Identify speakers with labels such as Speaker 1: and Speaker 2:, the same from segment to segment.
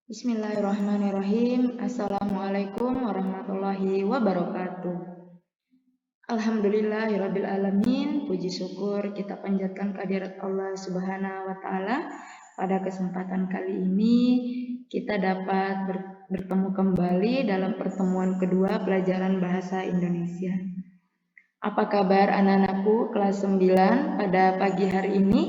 Speaker 1: Bismillahirrahmanirrahim. Assalamualaikum warahmatullahi wabarakatuh. Alhamdulillahirabbil alamin. Puji syukur kita panjatkan kehadirat Allah Subhanahu wa taala. Pada kesempatan kali ini kita dapat bertemu kembali dalam pertemuan kedua pelajaran bahasa Indonesia. Apa kabar anak-anakku kelas 9 pada pagi hari ini?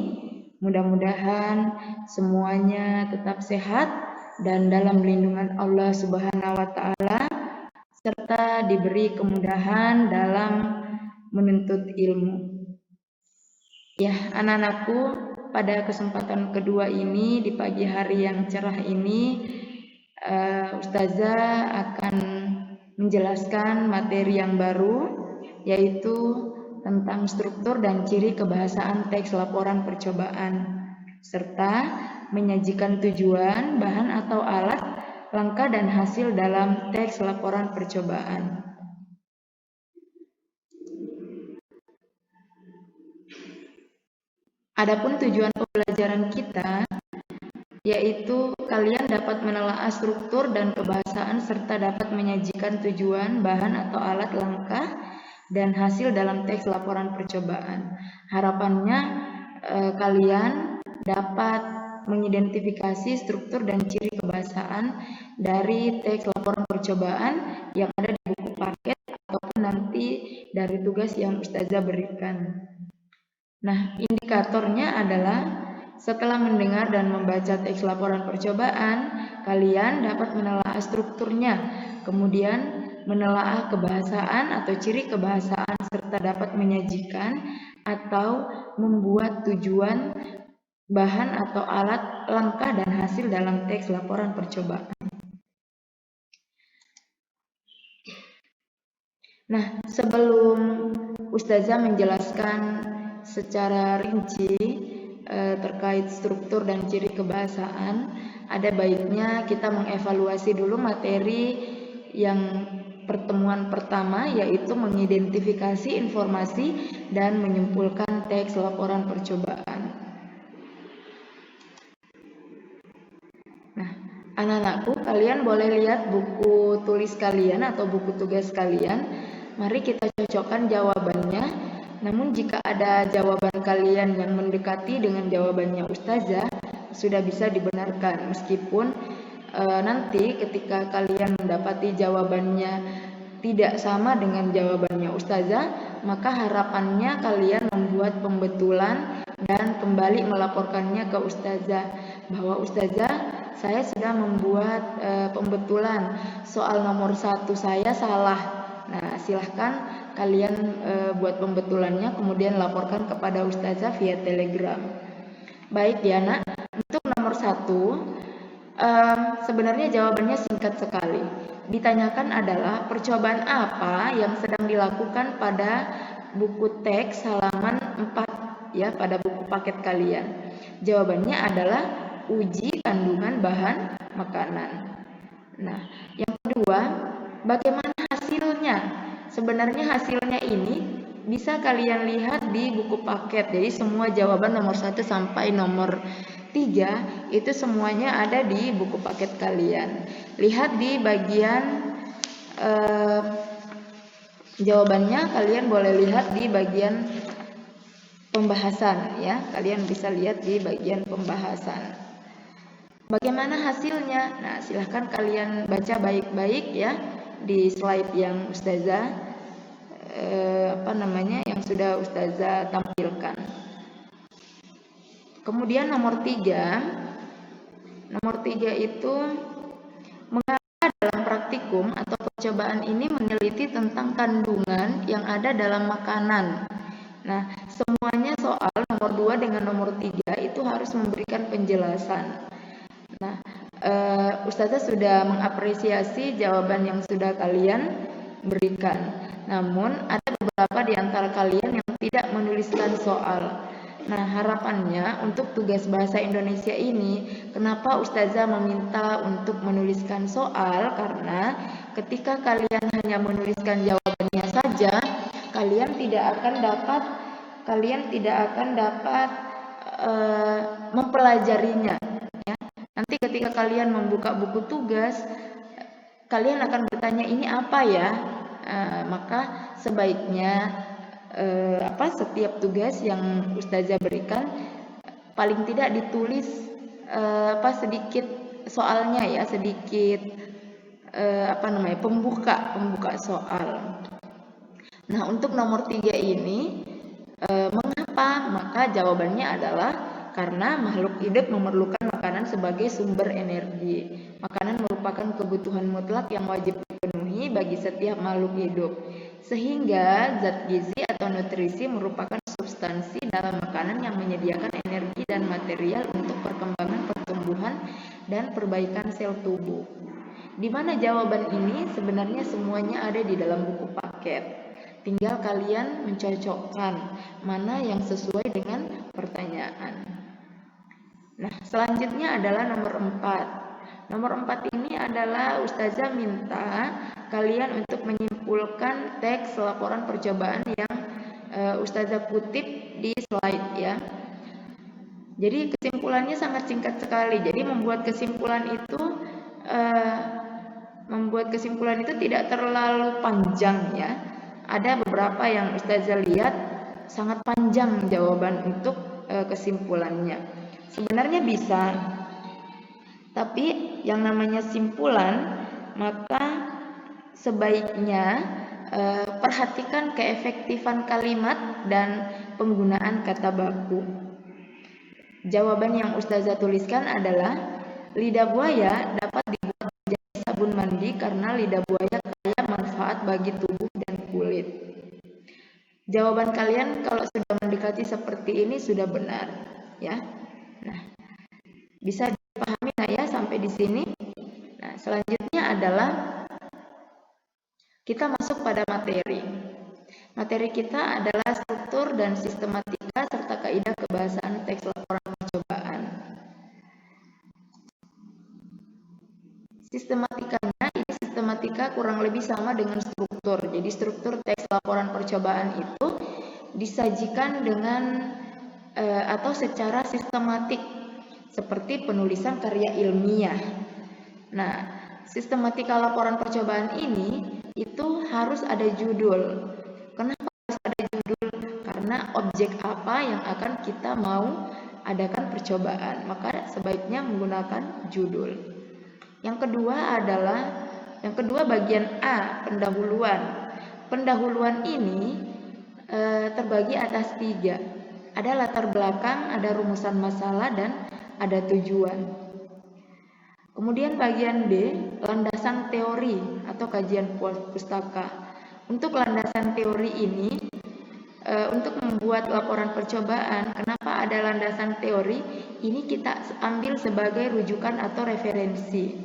Speaker 1: Mudah-mudahan semuanya tetap sehat dan dalam lindungan Allah Subhanahu wa taala serta diberi kemudahan dalam menuntut ilmu. Ya, anak-anakku, pada kesempatan kedua ini di pagi hari yang cerah ini Ustazah akan menjelaskan materi yang baru, yaitu tentang struktur dan ciri kebahasaan teks laporan percobaan, serta menyajikan tujuan, bahan atau alat, langkah dan hasil dalam teks laporan percobaan. Adapun tujuan pembelajaran kita yaitu kalian dapat menelaah struktur dan kebahasaan serta dapat menyajikan tujuan, bahan atau alat, langkah dan hasil dalam teks laporan percobaan. Harapannya kalian dapat mengidentifikasi struktur dan ciri kebahasaan dari teks laporan percobaan yang ada di buku paket ataupun nanti dari tugas yang Ustazah berikan. Nah, indikatornya adalah setelah mendengar dan membaca teks laporan percobaan, kalian dapat menelaah strukturnya, kemudian menelaah kebahasaan atau ciri kebahasaan serta dapat menyajikan atau membuat tujuan, bahan atau alat, langkah dan hasil dalam teks laporan percobaan. Nah, sebelum Ustazah menjelaskan secara rinci terkait struktur dan ciri kebahasaan, ada baiknya kita mengevaluasi dulu materi yang pertemuan pertama, yaitu mengidentifikasi informasi dan menyimpulkan teks laporan percobaan. Nah, anak-anakku, kalian boleh lihat buku tulis kalian atau buku tugas kalian. Mari kita cocokkan jawabannya. Namun jika ada jawaban kalian yang mendekati dengan jawabannya Ustazah, sudah bisa dibenarkan. Meskipun nanti ketika kalian mendapati jawabannya tidak sama dengan jawabannya Ustazah, maka harapannya kalian membuat pembetulan dan kembali melaporkannya ke Ustazah bahwa Ustazah, saya sudah membuat pembetulan soal nomor 1 saya salah. Nah, silahkan kalian buat pembetulannya, kemudian laporkan kepada Ustazah via Telegram. Baik ya nak, untuk nomor 1 sebenarnya jawabannya singkat sekali. Ditanyakan adalah percobaan apa yang sedang dilakukan pada buku teks halaman 4 ya, pada buku paket kalian. Jawabannya adalah uji kandungan bahan makanan. Nah, yang kedua, bagaimana hasilnya? Sebenarnya hasilnya ini bisa kalian lihat di buku paket. Jadi semua jawaban nomor 1 sampai nomor 3 itu semuanya ada di buku paket kalian. Lihat di bagian jawabannya, kalian boleh lihat di bagian pembahasan ya. Kalian bisa lihat di bagian pembahasan. Bagaimana hasilnya? Nah, silahkan kalian baca baik-baik ya di slide yang Ustazah yang sudah Ustazah tampilkan. Kemudian nomor 3 itu mengapa dalam praktikum atau percobaan ini meneliti tentang kandungan yang ada dalam makanan. Nah, semuanya soal nomor 2 dengan nomor 3 itu harus memberikan penjelasan. Nah, Ustazah sudah mengapresiasi jawaban yang sudah kalian berikan. Namun, ada beberapa di antara kalian yang tidak menuliskan soal. Nah, harapannya untuk tugas bahasa Indonesia ini, kenapa Ustazah meminta untuk menuliskan soal? Karena ketika kalian hanya menuliskan jawabannya saja, kalian tidak akan dapat mempelajarinya. Nanti ketika kalian membuka buku tugas, kalian akan bertanya ini apa ya? Maka sebaiknya setiap tugas yang Ustazah berikan paling tidak ditulis sedikit soalnya ya, sedikit pembuka soal. Nah, untuk nomor 3 ini mengapa? Maka jawabannya adalah karena makhluk hidup memerlukan makanan sebagai sumber energi. Makanan merupakan kebutuhan mutlak yang wajib dipenuhi bagi setiap makhluk hidup. Sehingga zat gizi atau nutrisi merupakan substansi dalam makanan yang menyediakan energi dan material untuk perkembangan pertumbuhan dan perbaikan sel tubuh. Di mana jawaban ini sebenarnya semuanya ada di dalam buku paket. Tinggal kalian mencocokkan mana yang sesuai dengan pertanyaan. Nah, selanjutnya adalah nomor 4. Nomor 4 ini adalah Ustazah minta kalian untuk menyimpulkan teks laporan percobaan yang Ustazah kutip di slide ya. Jadi kesimpulannya sangat singkat sekali. Jadi membuat kesimpulan itu tidak terlalu panjang ya. Ada beberapa yang Ustazah lihat sangat panjang jawaban untuk kesimpulannya. Sebenarnya bisa, tapi yang namanya simpulan maka sebaiknya perhatikan keefektifan kalimat dan penggunaan kata baku. Jawaban yang Ustazah tuliskan adalah lidah buaya dapat dibuat menjadi sabun mandi karena lidah buaya kaya manfaat bagi tubuh dan kulit. Jawaban kalian kalau sudah mendekati seperti ini sudah benar, ya. Nah, bisa dipahami nggak ya sampai di sini? Nah, selanjutnya adalah kita masuk pada materi. Materi kita adalah struktur dan sistematika serta kaidah kebahasaan teks laporan percobaan. Sistematika kurang lebih sama dengan struktur. Jadi struktur teks laporan percobaan itu disajikan dengan atau secara sistematik seperti penulisan karya ilmiah. Nah, sistematika laporan percobaan ini itu harus ada judul. Kenapa harus ada judul? Karena objek apa yang akan kita mau adakan percobaan, maka sebaiknya menggunakan judul. Yang kedua bagian A, pendahuluan. Pendahuluan ini terbagi atas 3. Ada latar belakang, ada rumusan masalah, dan ada tujuan. Kemudian bagian B, landasan teori atau kajian pustaka. Untuk landasan teori ini, untuk membuat laporan percobaan, kenapa ada landasan teori? Ini kita ambil sebagai rujukan atau referensi.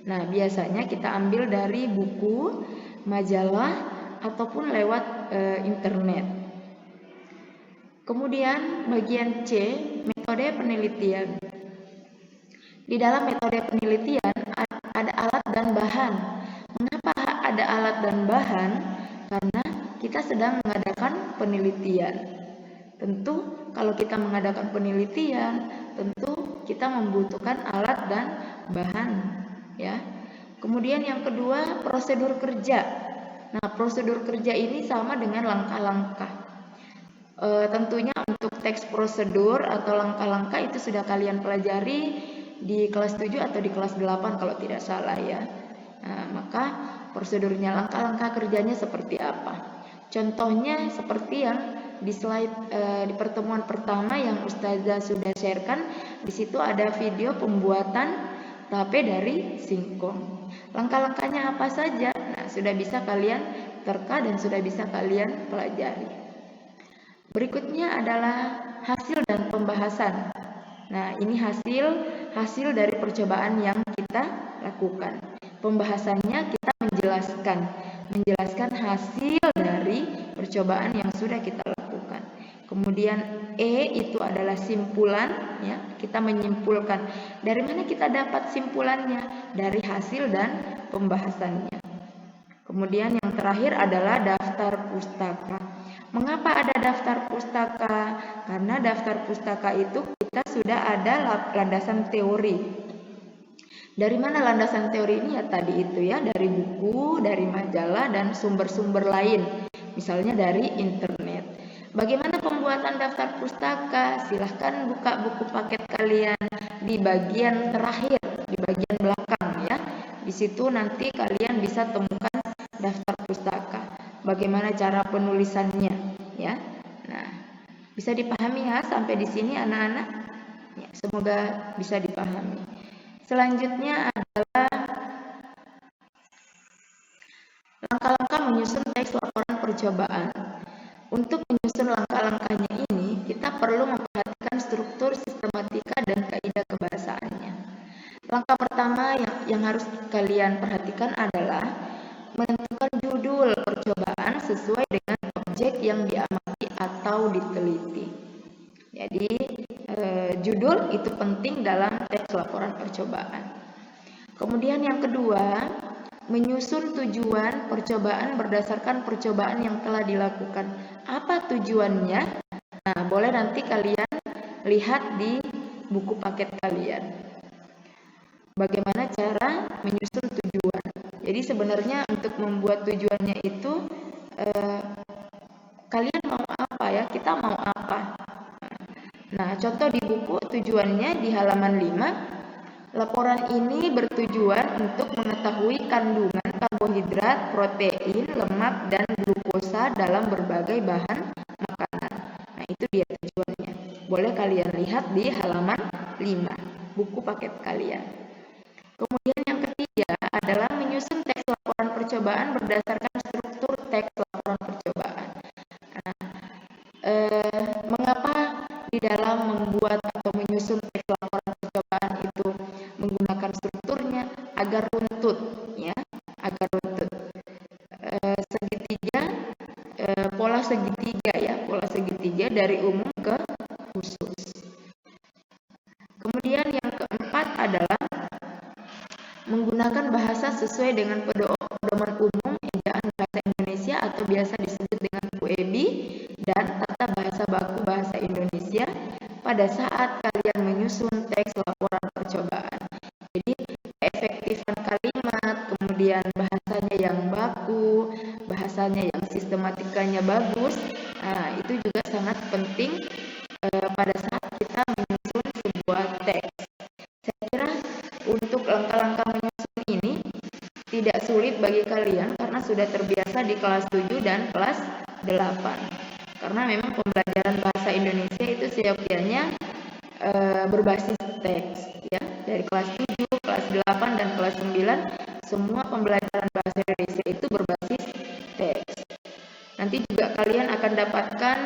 Speaker 1: Nah, biasanya kita ambil dari buku, majalah, ataupun lewat internet. Kemudian bagian C, metode penelitian. Di dalam metode penelitian ada alat dan bahan. Mengapa ada alat dan bahan? Karena kita sedang mengadakan penelitian. Tentu kalau kita mengadakan penelitian, tentu kita membutuhkan alat dan bahan, ya. Kemudian yang kedua, prosedur kerja. Nah, prosedur kerja ini sama dengan langkah-langkah. Tentunya untuk teks prosedur atau langkah-langkah itu sudah kalian pelajari di kelas 7 atau di kelas 8 kalau tidak salah ya. Nah, maka prosedurnya, langkah-langkah kerjanya seperti apa? Contohnya seperti yang di slide di pertemuan pertama yang Ustazah sudah sharekan. Di situ ada video pembuatan tape dari singkong. Langkah-langkahnya apa saja? Nah, sudah bisa kalian terka dan sudah bisa kalian pelajari. Berikutnya adalah hasil dan pembahasan. Nah, ini hasil dari percobaan yang kita lakukan. Pembahasannya kita menjelaskan hasil dari percobaan yang sudah kita lakukan. Kemudian E itu adalah simpulan, ya. Kita menyimpulkan. Dari mana kita dapat simpulannya? Dari hasil dan pembahasannya. Kemudian yang terakhir adalah daftar pustaka. Mengapa ada daftar pustaka? Karena daftar pustaka itu kita sudah ada landasan teori. Dari mana landasan teori ini? Ya tadi itu ya, dari buku, dari majalah, dan sumber-sumber lain. Misalnya dari internet. Bagaimana pembuatan daftar pustaka? Silahkan buka buku paket kalian di bagian terakhir, di bagian belakang ya. Di situ nanti kalian bisa temukan daftar pustaka. Bagaimana cara penulisannya ya. Nah, bisa dipahami ya sampai di sini anak-anak? Ya, semoga bisa dipahami. Selanjutnya adalah langkah-langkah menyusun teks laporan percobaan. Untuk menyusun langkah-langkahnya ini, kita perlu memperhatikan struktur, sistematika, dan kaidah kebahasaannya. Langkah pertama yang harus kalian perhatikan adalah menentukan judul percobaan sesuai dengan objek yang diamati atau diteliti. Jadi, judul itu penting dalam teks laporan percobaan. Kemudian yang kedua, menyusun tujuan percobaan berdasarkan percobaan yang telah dilakukan. Apa tujuannya? Nah, boleh nanti kalian lihat di buku paket kalian. Bagaimana cara menyusun tujuan. Jadi sebenarnya untuk membuat tujuannya itu, kalian mau apa ya? Kita mau apa? Nah, contoh di buku tujuannya di halaman 5. Laporan ini bertujuan untuk mengetahui kandungan karbohidrat, protein, lemak, dan glukosa dalam berbagai bahan makanan. Nah, itu dia tujuannya. Boleh kalian lihat di halaman 5, buku paket kalian. Kemudian yang ketiga adalah menyusun teks laporan percobaan berdasarkan struktur teks laporan percobaan. Nah, mengapa di dalam membuat atau menyusun teks laporan percobaan itu menggunakan strukturnya agar runtut ya, agar runtut. Segitiga, pola segitiga ya, pola segitiga dari umum ke khusus. Kemudian yang keempat adalah menggunakan bahasa sesuai dengan pedoman umum ejaan bahasa Indonesia atau biasa disebut dengan QEBI dan tata bahasa baku bahasa Indonesia pada saat kalian menyusun teks laporan percobaan. Jadi keefektifan kalimat, kemudian bahasanya yang baku, bahasanya yang sistematikanya bagus, nah itu juga sangat penting pada saat kita menyusun sebuah teks. Saya kira untuk langkah-langkah menyusun ini tidak sulit bagi kalian karena sudah terbiasa di kelas 7 dan kelas 8. Karena memang pembelajaran bahasa Indonesia itu seyogyanya berbasis teks ya. Dari kelas 7, kelas 8 dan kelas 9 semua pembelajaran bahasa Indonesia itu berbasis teks. Nanti juga kalian akan dapatkan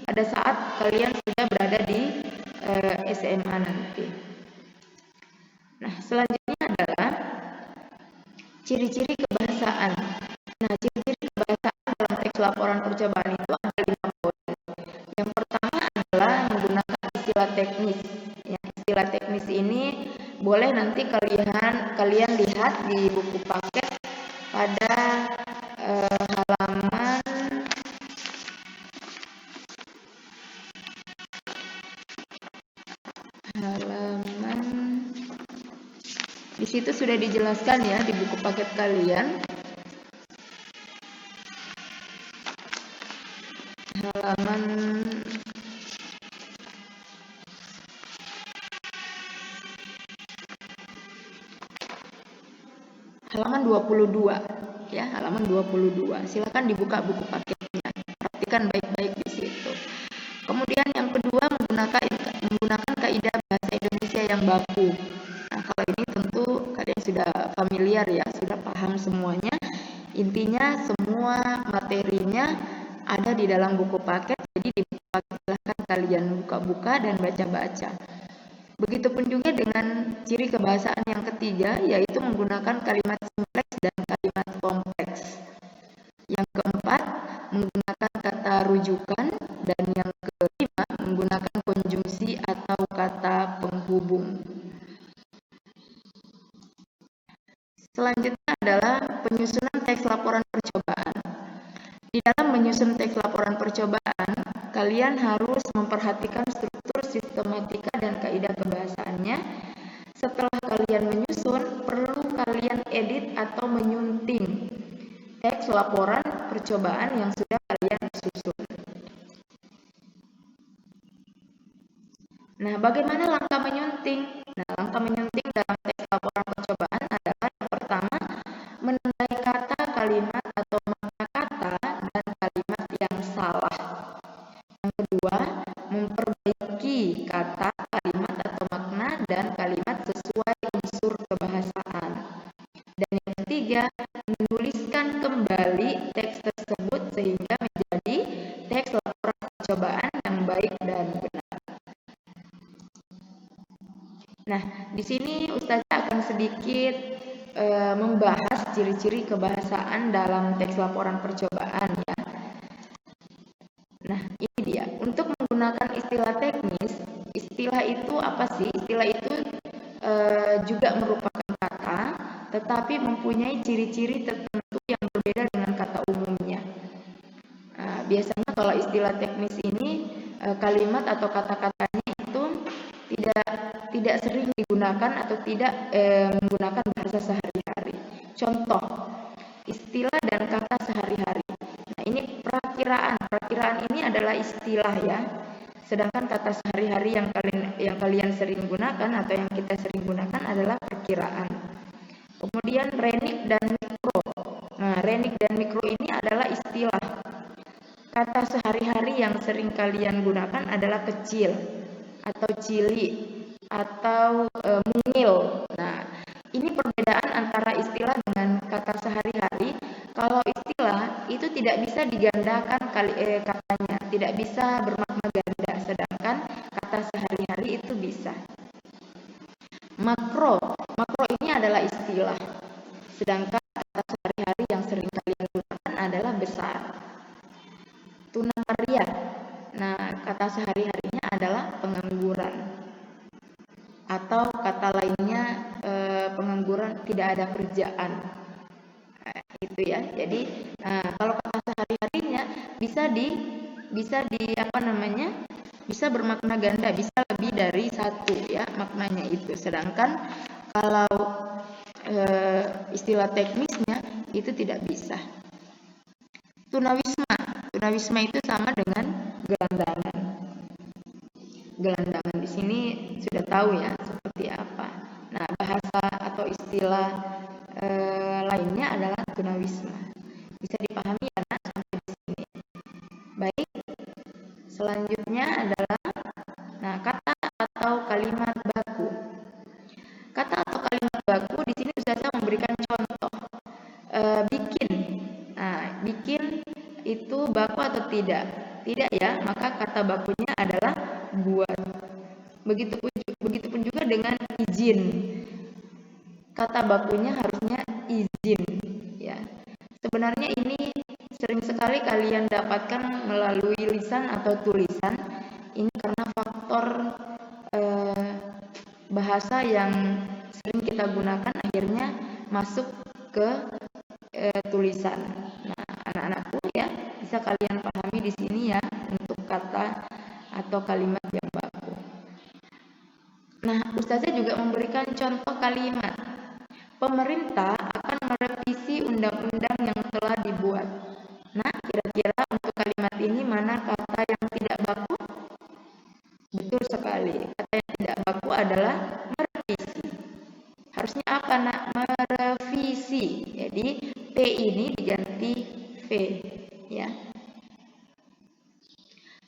Speaker 1: pada saat kalian sudah berada di SMA nanti. Nah, selanjutnya adalah ciri-ciri kebahasaan. Nah, ciri-ciri kebahasaan dalam teks laporan percobaan itu ada 5 poin. Yang pertama adalah menggunakan istilah teknis. Ya, istilah teknis ini boleh nanti kalian lihat di buku paket pada halaman di situ sudah dijelaskan ya di buku paket kalian. Halaman 22 ya, halaman 22. Silakan dibuka buku paketnya. Perhatikan baik-baik di situ. Kemudian yang kedua menggunakan kaidah bahasa Indonesia yang baku. Nah, kalau ini tentu kalian sudah familiar ya, sudah paham semuanya. Intinya semua materinya ada di dalam buku paket. Jadi di buku paket silahkan kalian buka-buka dan baca-baca. Begitupun juga dengan ciri kebahasaan yang ketiga, yaitu menggunakan kalimat simpleks dan kalimat kompleks. Yang keempat, menggunakan kata rujukan, dan yang kelima, menggunakan konjungsi atau kata penghubung. Selanjutnya adalah penyusunan teks laporan percobaan. Di dalam menyusun teks laporan percobaan, kalian harus memperhatikan struktur, sistematika, dan kaidah kebahasaannya. Setelah kalian menyusun teks laporan percobaan yang sudah kalian susun. Nah, bagaimana langkah menyunting? Nah, langkah menyunting dalam teks laporan percobaan adalah yang pertama, menandai kata, kalimat, atau makna kata dan kalimat yang salah. Yang kedua, memperbaiki kata, kalimat, atau makna dan kalimat sesuai unsur kebahasaan. Dan yang ketiga, menuliskan kembali teks tersebut sehingga menjadi teks laporan percobaan yang baik dan benar. Nah, di sini Ustazah akan sedikit membahas ciri-ciri kebahasaan dalam teks laporan percobaan ya. Nah, ini dia. Untuk menggunakan istilah teknis, istilah itu apa sih? Istilah itu juga merupakan kata, tetapi mempunyai ciri-ciri tertentu yang berbeda dengan kata umumnya. Nah, biasanya kalau istilah teknis ini kalimat atau kata-katanya itu tidak sering digunakan atau tidak menggunakan bahasa sehari-hari. Contoh, istilah dan kata sehari-hari. Nah, ini perakiraan. Perakiraan ini adalah istilah ya. Sedangkan kata sehari-hari yang kalian sering gunakan atau yang kita sering gunakan adalah perkiraan. Kemudian renik dan mikro. Nah, renik dan mikro ini adalah istilah. Kata sehari-hari yang sering kalian gunakan adalah kecil atau cili atau mungil. Nah, ini perbedaan antara istilah dengan kata sehari-hari. Kalau istilah itu tidak bisa digandakan katanya, tidak bisa bermakna ganda, sedangkan kata sehari-hari itu bisa. Makro ini adalah istilah, sedangkan kata sehari-hari yang sering kalian gunakan adalah besar. Tunakarya, nah kata sehari-harinya adalah pengangguran, atau kata lainnya pengangguran, tidak ada kerjaan. Itu ya. Jadi kalau kata sehari-harinya bisa bisa bermakna ganda, bisa lebih dari satu ya maknanya itu. Sedangkan kalau istilah teknisnya itu tidak bisa. Tunawisma itu sama dengan gelandangan. Gelandangan di sini sudah tahu ya seperti apa. Nah, bahasa atau istilah lainnya adalah tunawisma. Bisa dipahami ya Nak sampai di sini. Baik. Selanjutnya adalah kata atau kalimat baku. Kata atau kalimat baku di sini Ustazah memberikan contoh. Bikin. Nah, bikin itu baku atau tidak? Tidak ya, maka kata bakunya adalah buat. Begitupun juga dengan izin. Kata bakunya harusnya izin ya. Sebenarnya ini sering sekali kalian dapatkan melalui lisan atau tulisan. Ini karena faktor bahasa yang sering kita gunakan akhirnya masuk ke tulisan. Nah, anak-anakku ya, bisa kalian pahami di sini ya untuk kata atau kalimat yang baku. Nah, Ustazah juga memberikan contoh kalimat. Pemerintah akan merevisi undang-undang yang telah dibuat. Nah, kira-kira untuk kalimat ini mana kata yang tidak baku? Betul sekali. Kata yang tidak baku adalah merevisi. Harusnya apa Nak? Merevisi. Jadi T ini diganti V ya.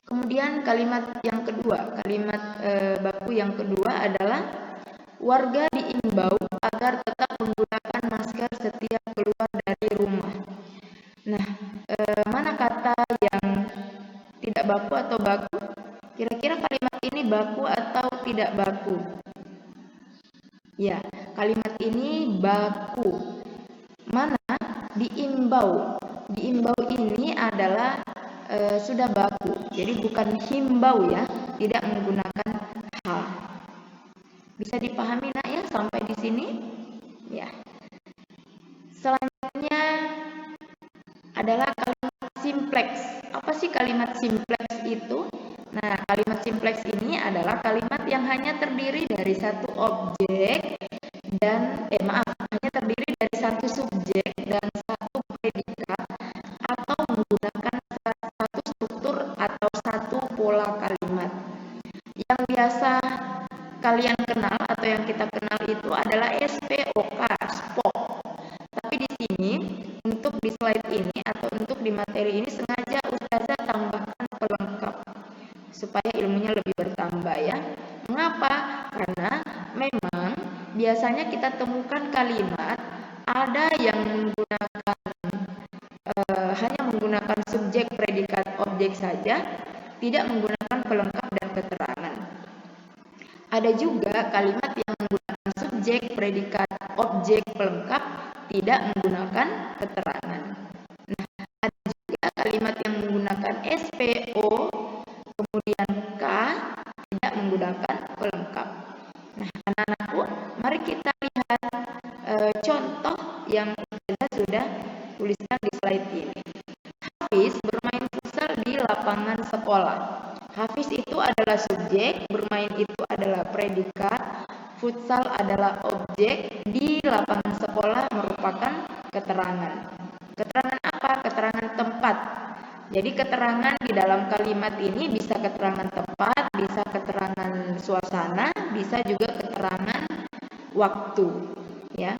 Speaker 1: Kemudian kalimat yang kedua, kalimat baku yang kedua adalah warga diimbau agar tetap menggunakan masker setiap keluar dari rumah. Nah, mana kata yang tidak baku atau baku? Kira-kira kalimat ini baku atau tidak baku? Ya, kalimat ini baku. Mana? Diimbau. Diimbau ini adalah sudah baku. Jadi bukan himbau ya, tidak menggunakan H. Bisa dipahami Nak ya sampai di sini? Ya. Selanjutnya adalah kalimat simplex. Apa sih kalimat simplex itu? Nah, kalimat simplex ini adalah kalimat yang hanya terdiri dari satu objek dan hanya terdiri dari satu subjek dan satu predikat untuk di materi ini sengaja Ustazah tambahkan pelengkap supaya ilmunya lebih bertambah ya. Mengapa? Karena memang biasanya kita temukan kalimat ada yang menggunakan hanya menggunakan subjek, predikat, objek saja, tidak menggunakan pelengkap dan keterangan. Ada juga kalimat yang menggunakan subjek, predikat, objek, pelengkap, tidak menggunakan keterangan. Nah, ada juga kalimat yang menggunakan SPO, kemudian K, tidak menggunakan pelengkap. Nah, anak-anakku, mari kita lihat contoh yang kita sudah tuliskan di slide ini. Hafiz bermain futsal di lapangan sekolah. Hafiz itu adalah subjek, bermain itu adalah predikat, futsal adalah objek, di lapangan sekolah merupakan keterangan. Keterangan apa? Keterangan tempat. Jadi keterangan di dalam kalimat ini bisa keterangan tempat, bisa keterangan suasana, bisa juga keterangan waktu, ya.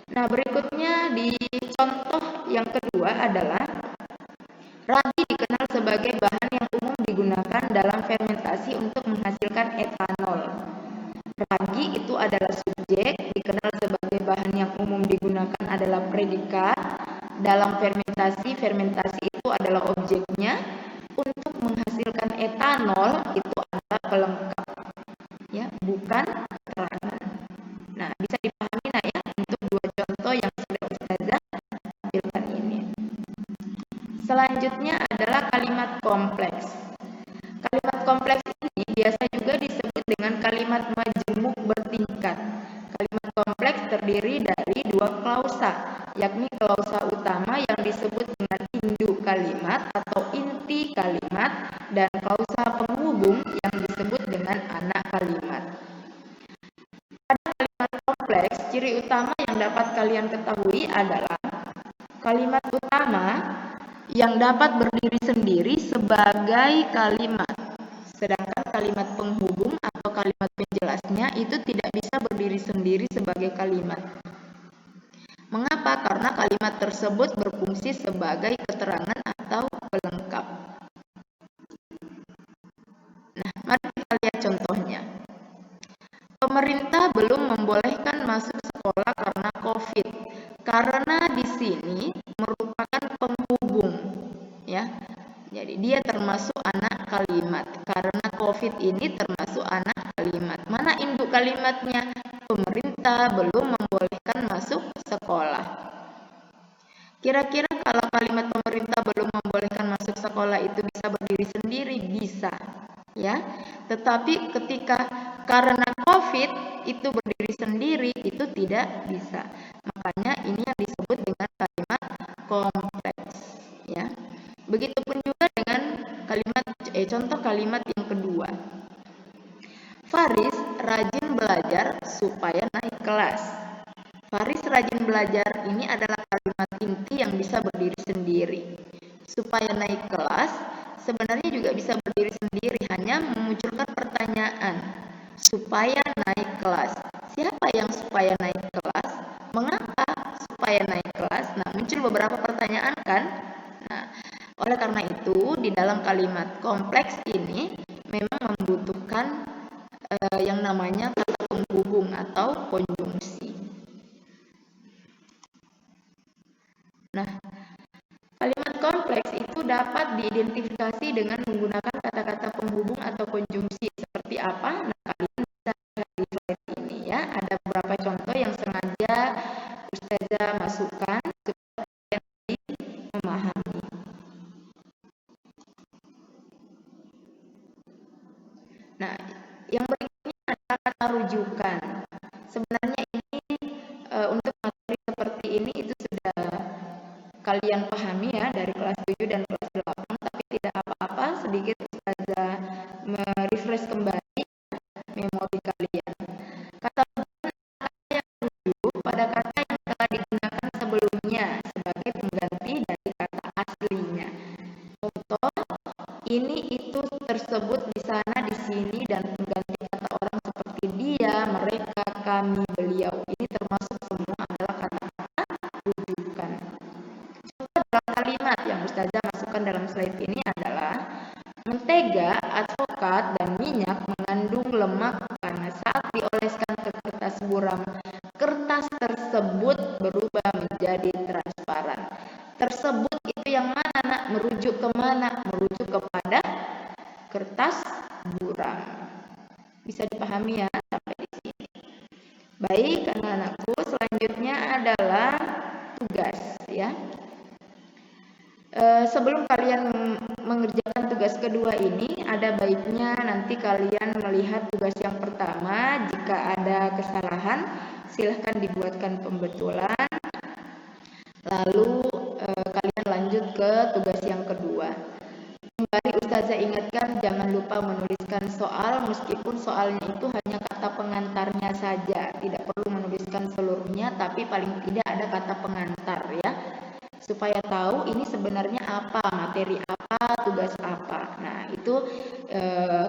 Speaker 1: Nah, berikutnya di contoh yang kedua adalah ragi dikenal sebagai bahan yang umum digunakan dalam fermentasi untuk menghasilkan etanol. Ragi itu adalah subjek, dikenal sebagai bahan yang umum digunakan adalah predikat. Dalam fermentasi, fermentasi itu adalah objeknya. Untuk menghasilkan etanol itu adalah pelengkap, ya, bukan keterangan. Nah, bisa dipahami nah ya untuk dua contoh yang sudah Ustazah tampilkan ini. Selanjutnya adalah kalimat kompleks. Kalimat kompleks ini biasa juga disebut dengan kalimat majemuk bertingkat. Kalimat kompleks terdiri dari dua klausa, yakni klausa utama yang disebut dengan induk kalimat atau inti kalimat dan klausa penghubung yang disebut dengan anak kalimat. Pada kalimat kompleks, ciri utama yang dapat kalian ketahui adalah kalimat utama yang dapat berdiri sendiri sebagai kalimat, sedangkan kalimat penghubung atau kalimat penjelasnya itu tidak bisa berdiri sendiri sebagai kalimat. Mengapa? Karena kalimat tersebut berfungsi sebagai keterangan atau pelengkap. Nah, mari kita lihat contohnya. Pemerintah belum membolehkan masuk sekolah karena COVID. Karena di sini merupakan penghubung, ya. Jadi dia termasuk anak kalimat. Karena COVID ini termasuk anak kalimat. Mana induk kalimatnya? Pemerintah belum membolehkan masuk sekolah. Kira-kira kalau kalimat pemerintah belum membolehkan masuk sekolah itu bisa berdiri sendiri? Bisa, ya. Tetapi ketika karena COVID itu berdiri sendiri, itu tidak bisa. Makanya ini yang disebut dengan kalimat kompleks, ya. Begitupun juga dengan kalimat contoh kalimat yang kedua. Faris rajin belajar supaya naik kelas. Faris rajin belajar ini adalah kalimat inti yang bisa berdiri sendiri. Supaya naik kelas sebenarnya juga bisa berdiri sendiri, hanya memunculkan pertanyaan. Supaya naik kelas. Siapa yang supaya naik kelas? Mengapa supaya naik kelas? Nah, muncul beberapa pertanyaan kan? Nah, oleh karena itu di dalam kalimat kompleks ini memang membutuhkan yang namanya kata penghubung atau konjungsi. Nah, kalimat kompleks itu dapat diidentifikasi dengan menggunakan kata-kata penghubung atau konjungsi. Seperti apa? Nah, kalian bisa lihat di slide ini ya. Ada beberapa contoh yang sengaja Ustazah masukkan supaya kalian lebih memahami. Nah, yang berikutnya adalah kata rujukan. Sebenarnya ini untuk materi seperti ini itu sudah kalian pahami ya dari kelas 7 dan kelas 8, tapi tidak apa-apa sedikit Ustazah merefresh kembali memori kalian. Kata rujukan kata yang merujuk pada kata yang telah digunakan sebelumnya sebagai pengganti dari kata aslinya. Contoh, ini itu tersebut di sana di sini dan pengganti kata orang seperti dia, mereka, kami, beliau. Ini termasuk semua adalah kata-kata rujukan. Contoh dalam kalimat slide ini adalah mentega, advokat, dan minyak mengandung lemak karena saat dioleskan ke kertas buram, kertas tersebut berubah menjadi transparan. Tersebut itu yang mana, Nak? Merujuk kemana? Merujuk kepada kertas buram. Bisa dipahami ya sampai di sini. Baik, anak-anakku, selanjutnya adalah tugas ya. Sebelum kalian mengerjakan tugas kedua ini, ada baiknya nanti kalian melihat tugas yang pertama. Jika ada kesalahan, silahkan dibuatkan pembetulan. Lalu kalian lanjut ke tugas yang kedua. Kembali Ustazah ingatkan, jangan lupa menuliskan soal, meskipun soalnya itu hanya kata pengantarnya saja. Tidak perlu menuliskan seluruhnya, tapi paling tidak ada kata pengantar ya, supaya tahu ini sebenarnya apa, materi apa, tugas apa. Nah itu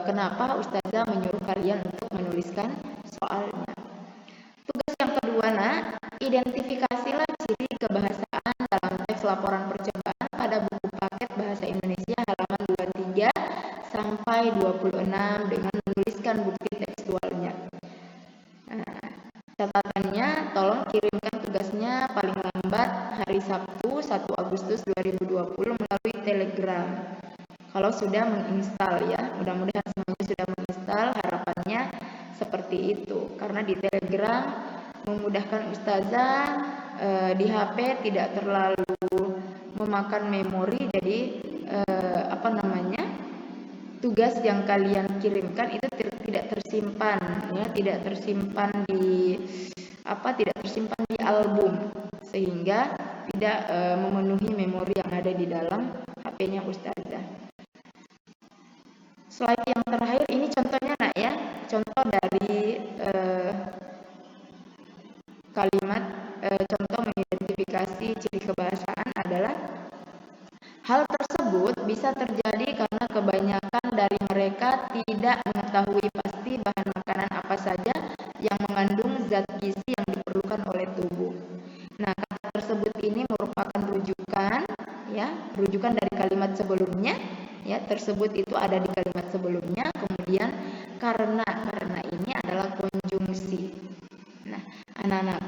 Speaker 1: kenapa Ustazah menyuruh kalian untuk menuliskan soalnya. Tugas yang kedua, Nak, identifikasilah ciri kebahasaan dalam teks laporan percobaan pada buku paket Bahasa Indonesia halaman 23 sampai 26 dengan menuliskan bukti tekstualnya. Nah, catatannya, tolong kirimkan tugasnya paling lambat hari Sabtu 1 Agustus 2020 melalui Telegram. Kalau sudah menginstal ya, mudah-mudahan semuanya sudah menginstal, harapannya seperti itu. Karena di Telegram memudahkan Ustazah, di HP tidak terlalu memakan memori, jadi tugas yang kalian kirimkan itu tidak tersimpan ya, tidak tersimpan di album, sehingga tidak memenuhi memori yang ada di dalam HP-nya Ustazah. Slide yang terakhir ini contohnya, Nak ya, contoh dari kalimat contoh mengidentifikasi ciri kebahasaan adalah hal tersebut bisa terjadi karena kebanyakan dari mereka tidak mengetahui pasti bahan makanan apa saja yang mengandung zat gizi yang diperlukan oleh tubuh. Nah, kata tersebut ini merupakan rujukan ya, rujukan dari kalimat sebelumnya ya, tersebut itu ada di kalimat sebelumnya, kemudian karena ini adalah konjungsi. Nah, anak-anak,